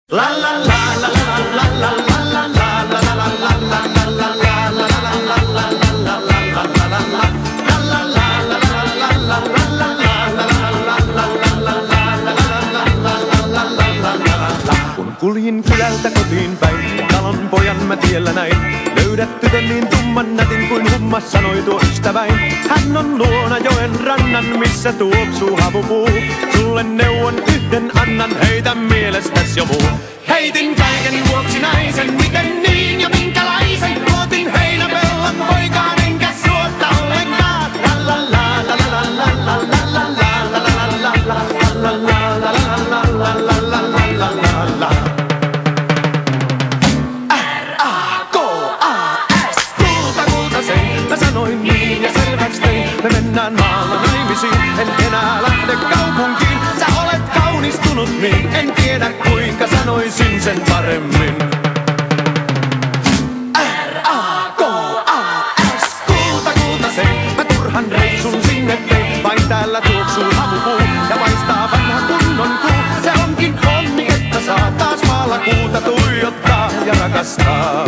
Kun kuljin kylältä kotiin päin, talon pojan mä tiellä näin. Löydät tytön niin tumman nätin kuin hummas sanoi tuo ystäväin. Hän on luona joen rannan, missä tuoksuu havupuu. Sulle neuvon yhden annan, heitä mielestäs jo muu. Heitin kaiken vuoksi naisen, miten niin ja minkälaisen. Luotin heinäpellon poikaan, enkä suotta ollenkaan. R-A-K-A-S, kultaseen, mä sanoin niin ja selväks tein. Me mennään maalla naimisiin, en enää lähde kaupunkiin. Sä olet kaunistunut niin, en tiedä kuinka sanoisin sen paremmin. R-A-K-A-S, kultaseen, mä turhan reissun sinne tein. Vain täällä tuoksuu havupuu ja paistaa vanha kunnon kuu. Se onkin onni, että saa taas maalla kuuta tuijottaa ja rakastaa.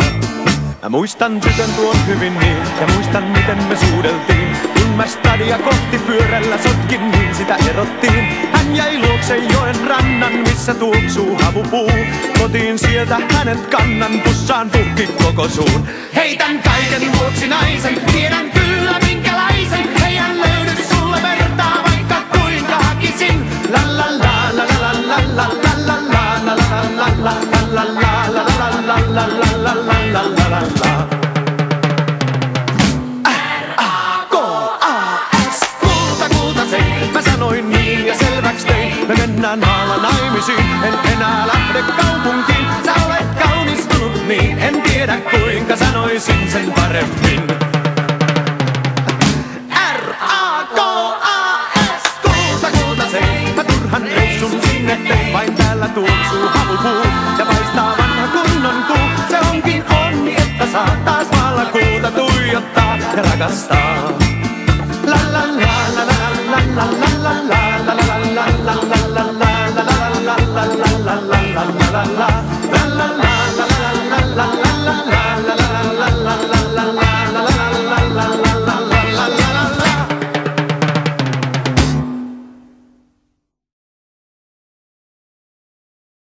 Mä muistan tytön tuon hyvin niin, ja muistan miten me suudeltiin. Kun mä stadia kohti pyörällä sotkin, niin sitä erottiin. Hän jäi luokse joen rannan, missä tuoksuu havupuu. Kotiin sieltä hänet kannan, pussaan puhki koko suun. Heitän kaiken vuoksi naisen, tiedän kyllä minkälaisen. Eihän löydy sulle vertaa, vaikka kuinka hakisin. La la la la la la la la la la la la la la la la la. R-A-K-A-S, kultaseen, mä sanoin niin ja selväks tein. Me mennään maalla naimisiin, en enää lähde kaupunkiin. Sä olet kaunistunut niin, en tiedä kuinka sanoisin sen paremmin. R-A-K-A-S, kultaseen, mä turhan reissun sinne tein. Vain täällä tuoksuu havupuu ja paistaa vanha kunnon kuu. Se onkin onni, että saa taas maalla kuuta tuijottaa ja rakastaa.